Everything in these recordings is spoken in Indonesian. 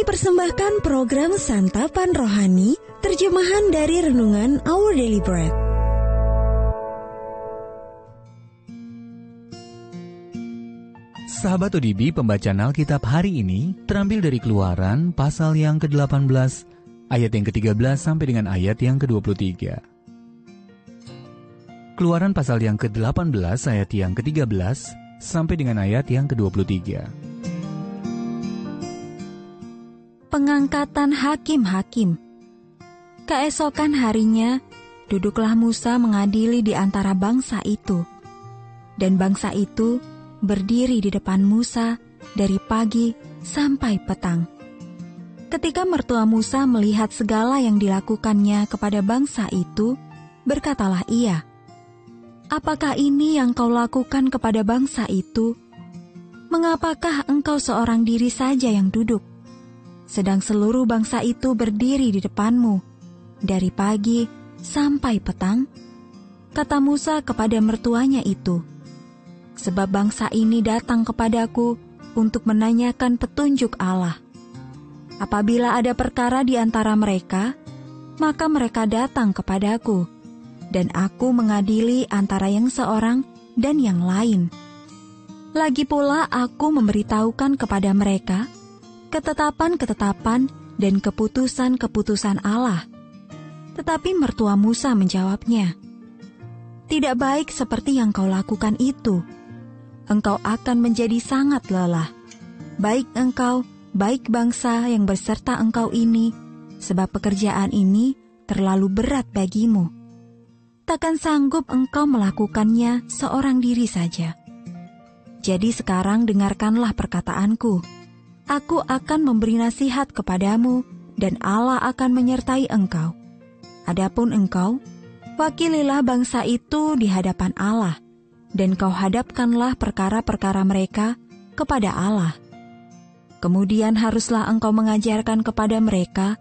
Kami persembahkan program Santapan Rohani, terjemahan dari Renungan Our Daily Bread. Sahabat ODB, pembacaan Alkitab hari ini terambil dari Keluaran pasal yang ke-18, ayat yang ke-13 sampai dengan ayat yang ke-23. Keluaran pasal yang ke-18 ayat yang ke-13 sampai dengan ayat yang ke-23. Pengangkatan hakim-hakim. Keesokan harinya, duduklah Musa mengadili di antara bangsa itu. Dan bangsa itu berdiri di depan Musa dari pagi sampai petang. Ketika mertua Musa melihat segala yang dilakukannya kepada bangsa itu, berkatalah ia, "Apakah ini yang kau lakukan kepada bangsa itu? Mengapakah engkau seorang diri saja yang duduk, sedang seluruh bangsa itu berdiri di depanmu, dari pagi sampai petang?" Kata Musa kepada mertuanya itu, "Sebab bangsa ini datang kepadaku untuk menanyakan petunjuk Allah. Apabila ada perkara di antara mereka, maka mereka datang kepadaku, dan aku mengadili antara yang seorang dan yang lain. Lagi pula aku memberitahukan kepada mereka ketetapan-ketetapan dan keputusan-keputusan Allah." Tetapi mertua Musa menjawabnya, "Tidak baik seperti yang kau lakukan itu. Engkau akan menjadi sangat lelah, baik engkau, baik bangsa yang berserta engkau ini, sebab pekerjaan ini terlalu berat bagimu. Takkan sanggup engkau melakukannya seorang diri saja. Jadi sekarang dengarkanlah perkataanku. Aku akan memberi nasihat kepadamu, dan Allah akan menyertai engkau. Adapun engkau, wakililah bangsa itu di hadapan Allah, dan kau hadapkanlah perkara-perkara mereka kepada Allah. Kemudian haruslah engkau mengajarkan kepada mereka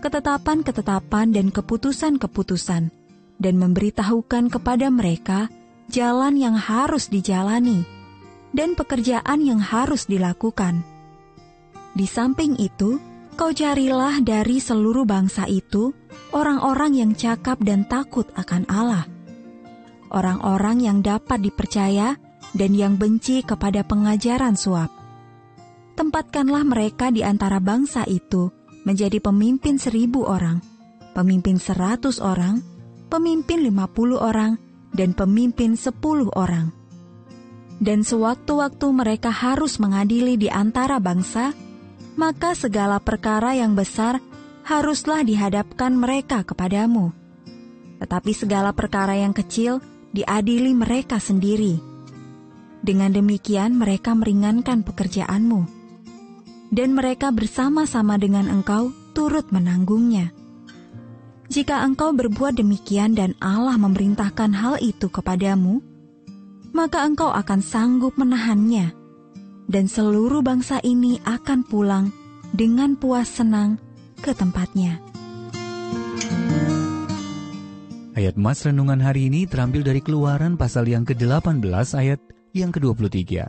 ketetapan-ketetapan dan keputusan-keputusan, dan memberitahukan kepada mereka jalan yang harus dijalani, dan pekerjaan yang harus dilakukan. Di samping itu, kau carilah dari seluruh bangsa itu orang-orang yang cakap dan takut akan Allah, orang-orang yang dapat dipercaya dan yang benci kepada pengajaran suap. Tempatkanlah mereka di antara bangsa itu menjadi pemimpin 1.000 orang, pemimpin 100 orang, pemimpin 50 orang, dan pemimpin 10 orang. Dan sewaktu-waktu mereka harus mengadili di antara bangsa, maka segala perkara yang besar haruslah dihadapkan mereka kepadamu. Tetapi segala perkara yang kecil diadili mereka sendiri. Dengan demikian mereka meringankan pekerjaanmu, dan mereka bersama-sama dengan engkau turut menanggungnya. Jika engkau berbuat demikian dan Allah memerintahkan hal itu kepadamu, maka engkau akan sanggup menahannya, dan seluruh bangsa ini akan pulang dengan puas senang ke tempatnya." Ayat Mas Renungan hari ini terambil dari Keluaran pasal yang ke-18 ayat yang ke-23.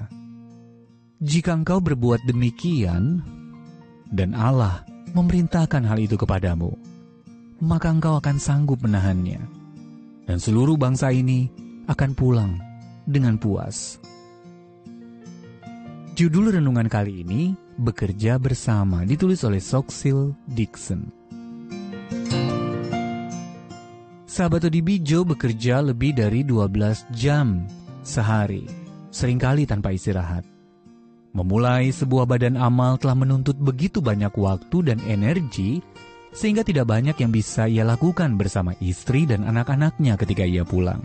Jika engkau berbuat demikian, dan Allah memerintahkan hal itu kepadamu, maka engkau akan sanggup menahannya, dan seluruh bangsa ini akan pulang dengan puas. Judul renungan kali ini, Bekerja Bersama, ditulis oleh Soxil Dixon. Sahabat ODB, Joe bekerja lebih dari 12 jam sehari, seringkali tanpa istirahat. Memulai sebuah badan amal telah menuntut begitu banyak waktu dan energi, sehingga tidak banyak yang bisa ia lakukan bersama istri dan anak-anaknya ketika ia pulang.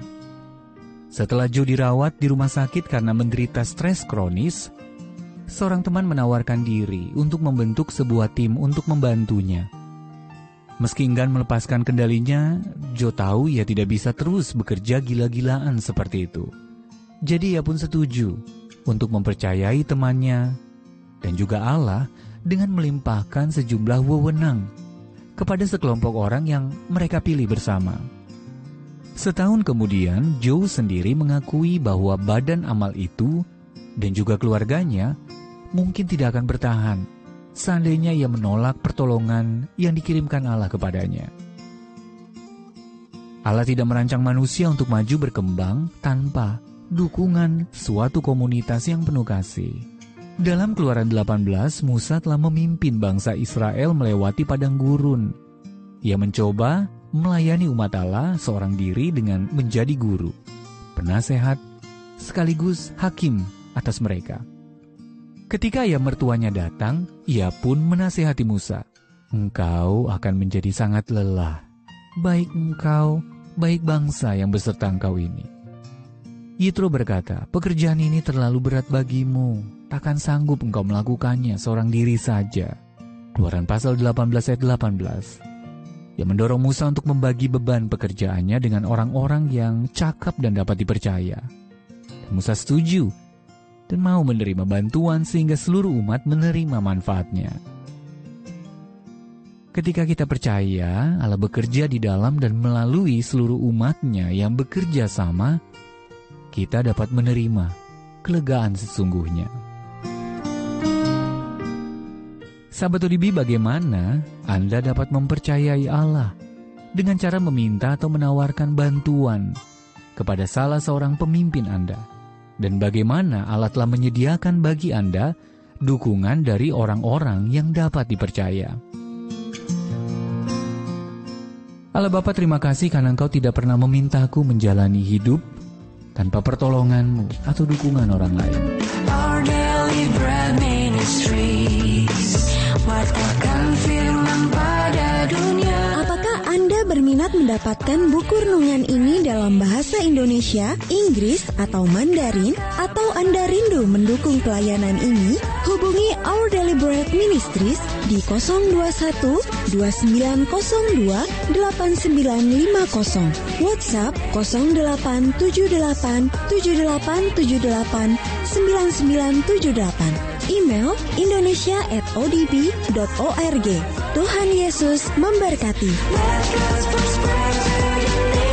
Setelah Joe dirawat di rumah sakit karena menderita stres kronis, seorang teman menawarkan diri untuk membentuk sebuah tim untuk membantunya. Meski enggan melepaskan kendalinya, Joe tahu ia tidak bisa terus bekerja gila-gilaan seperti itu. Jadi ia pun setuju untuk mempercayai temannya dan juga Allah dengan melimpahkan sejumlah wewenang kepada sekelompok orang yang mereka pilih bersama. Setahun kemudian, Joe sendiri mengakui bahwa badan amal itu dan juga keluarganya mungkin tidak akan bertahan seandainya ia menolak pertolongan yang dikirimkan Allah kepadanya. Allah tidak merancang manusia untuk maju berkembang tanpa dukungan suatu komunitas yang penuh kasih. Dalam Keluaran 18, Musa telah memimpin bangsa Israel melewati padang gurun. Ia mencoba melayani umat Allah seorang diri dengan menjadi guru, penasehat, sekaligus hakim atas mereka. Ketika ayah mertuanya datang, ia pun menasehati Musa, "Engkau akan menjadi sangat lelah, baik engkau, baik bangsa yang beserta engkau ini." Yitro berkata, "Pekerjaan ini terlalu berat bagimu, takkan sanggup engkau melakukannya seorang diri saja." Keluaran pasal 18 ayat 18. Ia mendorong Musa untuk membagi beban pekerjaannya dengan orang-orang yang cakap dan dapat dipercaya. Dan Musa setuju dan mau menerima bantuan sehingga seluruh umat menerima manfaatnya. Ketika kita percaya Allah bekerja di dalam dan melalui seluruh umatnya yang bekerja sama, kita dapat menerima kelegaan sesungguhnya. Sahabat ODB, bagaimana Anda dapat mempercayai Allah dengan cara meminta atau menawarkan bantuan kepada salah seorang pemimpin Anda? Dan bagaimana Allah telah menyediakan bagi Anda dukungan dari orang-orang yang dapat dipercaya? Allah Bapa, terima kasih karena Engkau tidak pernah memintaku menjalani hidup tanpa pertolongan-Mu atau dukungan orang lain. Our Daily Bread Ministries, wartakan firman pada dunia. Apakah Anda berminat mendapatkan buku renungan ini dalam bahasa Indonesia, Inggris, atau Mandarin? Atau Anda rindu mendukung pelayanan ini? Hubungi Our Daily Bread Ministries di 021 2902 8950, WhatsApp 0878 7878 9978, email indonesia@odb.org. Tuhan Yesus memberkati. Let God's word spread to the